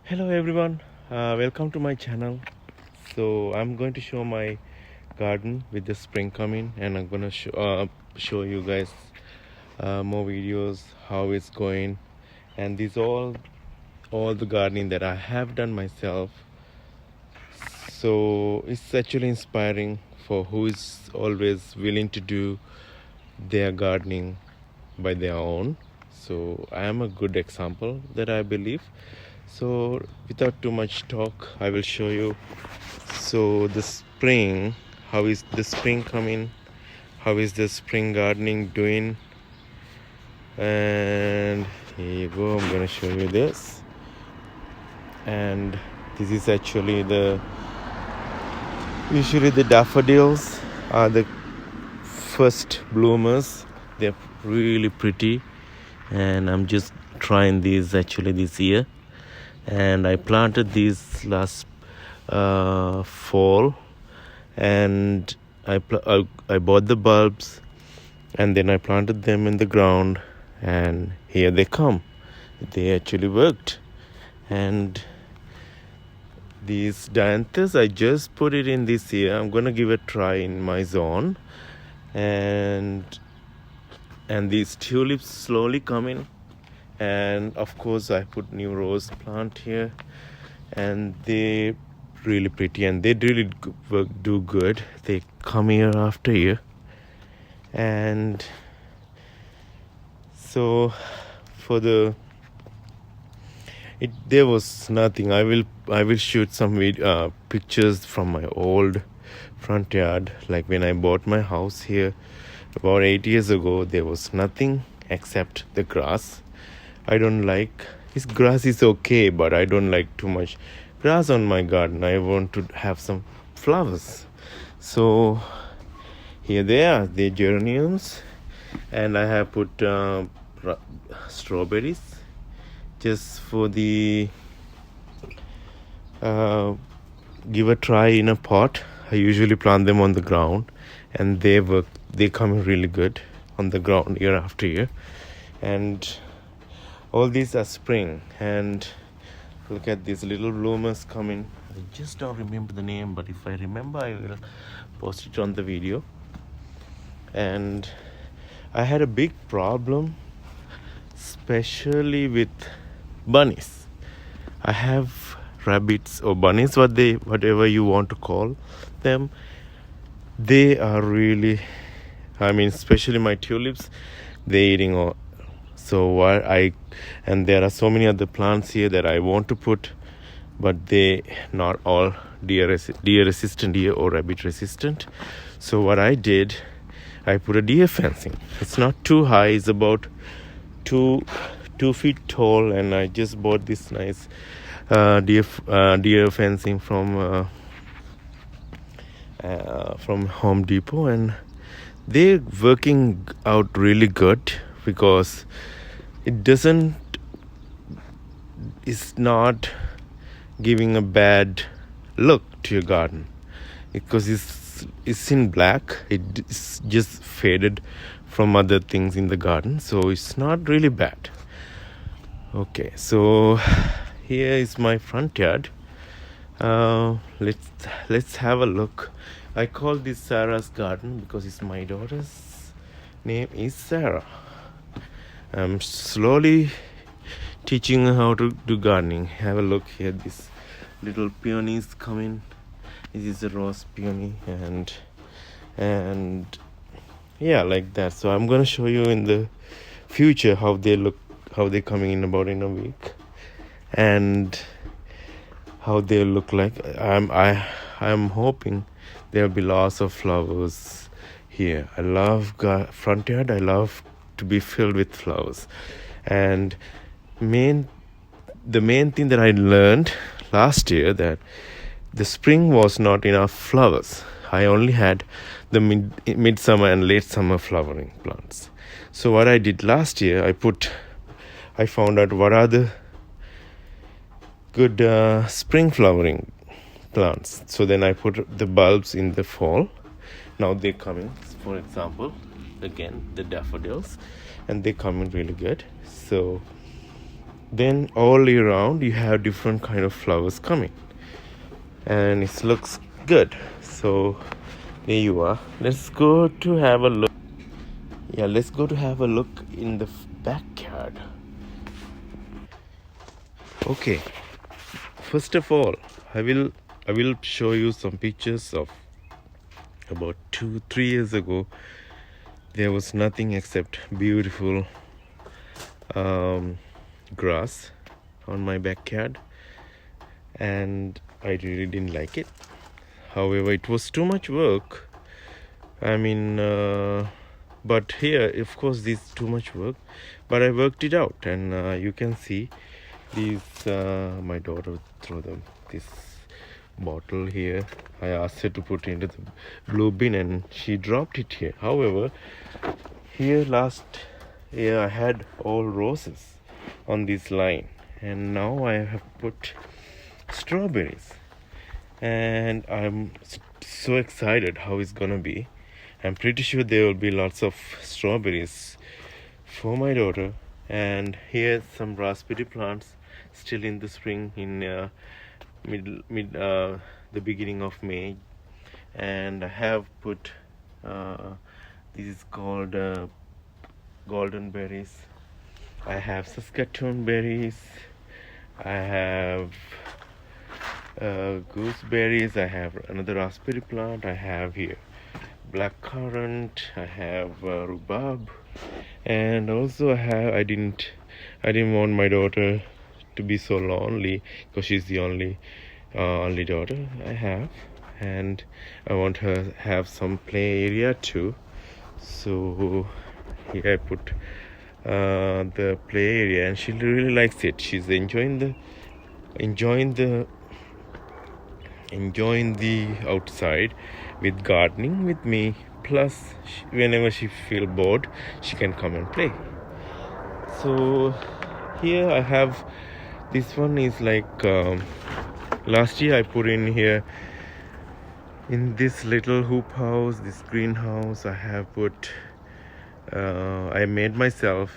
Hello everyone, welcome to my channel. So I'm going to show my garden with the spring coming, and I'm gonna show you guys more videos how it's going. And these all the gardening that I have done myself. So it's actually inspiring for who is always willing to do their gardening by their own. So I am a good example that I believe. So without too much talk, I will show you. So the spring, how is the spring coming? How is the spring gardening doing? And here you go, I'm gonna show you this. And this is actually usually the daffodils are the first bloomers. They're really pretty, and I'm just trying these actually this year. And I planted these last fall, and I bought the bulbs, and then I planted them in the ground, and here they come. They actually worked. And these dianthus, I just put it in this year. I'm gonna give it a try in my zone, and these tulips slowly coming. And of course I put new rose plant here, and they really pretty, and they really do good. They come year after year. And so for there was nothing. I will shoot some pictures from my old front yard, like when I bought my house here about 8 years ago. There was nothing except the grass. I don't like this grass is okay, but I don't like too much grass on my garden. I want to have some flowers. So here they are, the geraniums, and I have put strawberries just for the give a try in a pot. I usually plant them on the ground, and they come really good on the ground year after year. And all these are spring, and look at these little bloomers coming. I just don't remember the name, but if I remember I will post it on the video. And I had a big problem, especially with bunnies. I have rabbits or bunnies, whatever you want to call them. They are really, especially my tulips, they're eating all. So and there are so many other plants here that I want to put, but they not all deer resistant deer or rabbit resistant. So what I did, I put a deer fencing. It's not too high. It's about 2 feet tall, and I just bought this nice deer fencing from Home Depot, and they're working out really good because it's not giving a bad look to your garden, because it's in black. It's just faded from other things in the garden, so it's not really bad. Okay, so here is my front yard. Let's have a look. I call this Sarah's garden because it's my daughter's name is Sarah. I'm slowly teaching her how to do gardening. Have a look here. This little peonies coming. This is a rose peony, and yeah, like that. So I'm gonna show you in the future how they're coming in about in a week, and how they look like. I'm hoping there'll be lots of flowers here. I love front yard. I love to be filled with flowers. And the main thing that I learned last year, that the spring was not enough flowers. I only had the midsummer and late summer flowering plants. So what I did last year, I found out what are the good spring flowering plants. So then I put the bulbs in the fall. Now they're coming. For example, again, the daffodils, and they're coming really good. So Then all year round you have different kind of flowers coming, and it looks good. So there you are. Let's go to have a look. Yeah, let's go to have a look in the backyard. Okay, first of all, I will show you some pictures of about 2-3 years ago. There was nothing except beautiful grass on my backyard, and I really didn't like it. However, it was too much work. But here, of course, this is too much work, but I worked it out, and you can see these. My daughter threw this bottle here. I asked her to put it into the blue bin, and she dropped it here. However, here last year I had all roses on this line, and now I have put strawberries, and I'm so excited how it's gonna be. I'm pretty sure there will be lots of strawberries for my daughter. And here's some raspberry plants still in the spring, in the beginning of May. And I have put this is called golden berries. I have Saskatoon berries. I have gooseberries. I have another raspberry plant. I have here blackcurrant. I have rhubarb, and also I didn't want my daughter to be so lonely, because she's the only daughter I have, and I want her to have some play area too. So here I put the play area, and she really likes it. She's enjoying the outside with gardening with me. Plus, whenever she feel bored, she can come and play. So here I have, this one is like last year I put in here in this little hoop house, this greenhouse. I have put I made myself.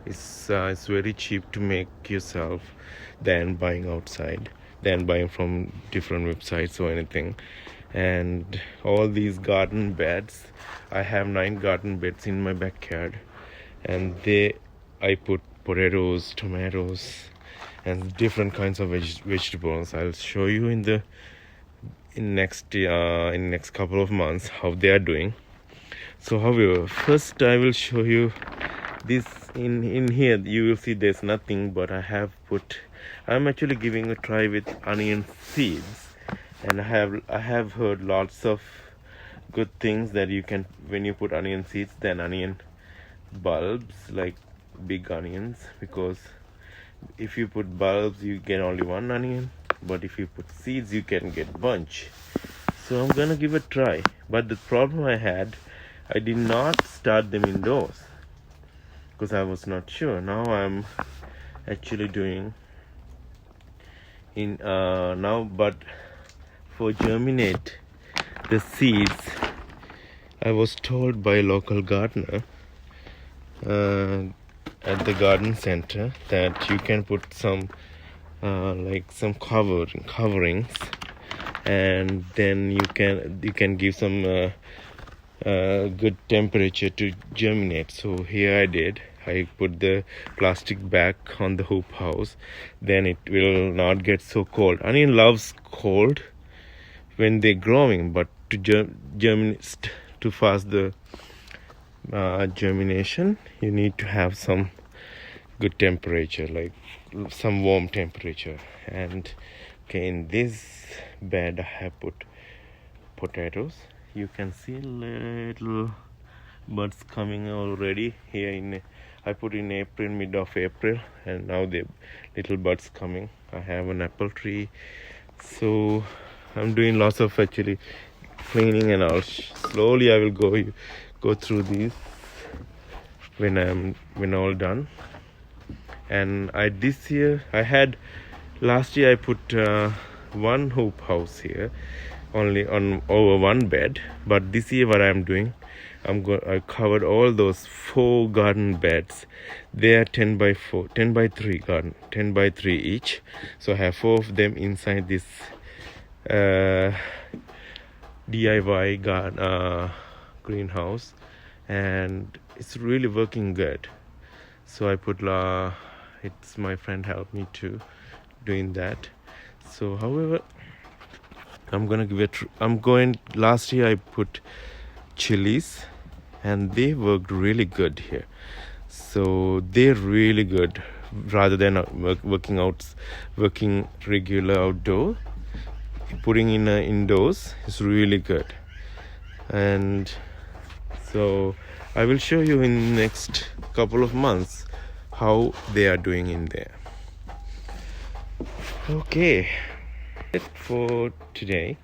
It's very cheap to make yourself than buying outside, than buying from different websites or anything. And all these garden beds, I have 9 garden beds in my backyard, and I put potatoes, tomatoes, and different kinds of vegetables. I'll show you in next couple of months how they are doing. So however, first I will show you this. In here you will see there's nothing, but I'm actually giving a try with onion seeds, and I have heard lots of good things that you can, when you put onion seeds, then onion bulbs, like big onions, because if you put bulbs you get only one onion, but if you put seeds you can get bunch. So I'm gonna give it a try. But the problem I did not start them indoors because I was not sure. Now I'm actually doing but for germinate the seeds, I was told by a local gardener at the garden center that you can put some some coverings, and then you can give some good temperature to germinate. So here I put the plastic bag on the hoop house, then it will not get so cold. Onion loves cold when they're growing, but to germinate, to fast the germination, you need to have some good temperature, like some warm temperature. And okay, in this bed I have put potatoes. You can see little buds coming already here. I put in April, mid of April, and now the little buds coming. I have an apple tree, so I'm doing lots of actually cleaning, and slowly I will go through these when all done. And last year I put one hoop house here, only on over one bed. But this year what I'm doing, I covered all those 4 garden beds. They are 10 by 4, 10 by 3 garden, 10 by 3 each. So I have 4 of them inside this DIY greenhouse, and it's really working good. So I put it's my friend helped me to doing that. So however, last year I put chilies, and they worked really good here. So they're really good rather than working regular outdoor. Putting in indoors is really good. And so I will show you in next couple of months how they are doing in there. Okay, that's it for today.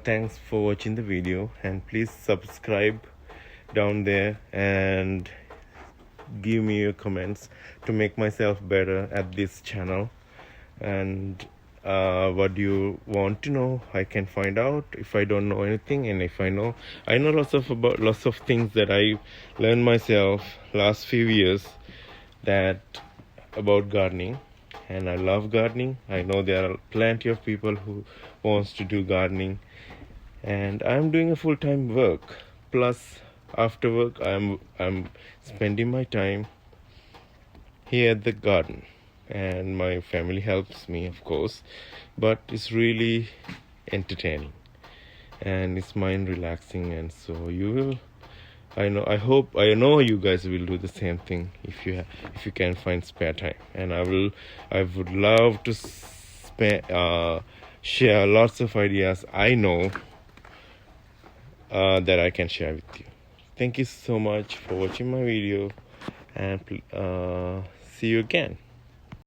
Thanks for watching the video, and please subscribe down there and give me your comments to make myself better at this channel. And what do you want to know, I can find out if I don't know anything. And if I know lots of things that I learned myself last few years that about gardening. And I love gardening. I know there are plenty of people who wants to do gardening, and I'm doing a full-time work. Plus after work I'm spending my time here at the garden, and my family helps me, of course, but it's really entertaining and it's mind relaxing. And so I know you guys will do the same thing if you can find spare time. And I would love to share lots of ideas I know that I can share with you. Thank you so much for watching my video, and see you again.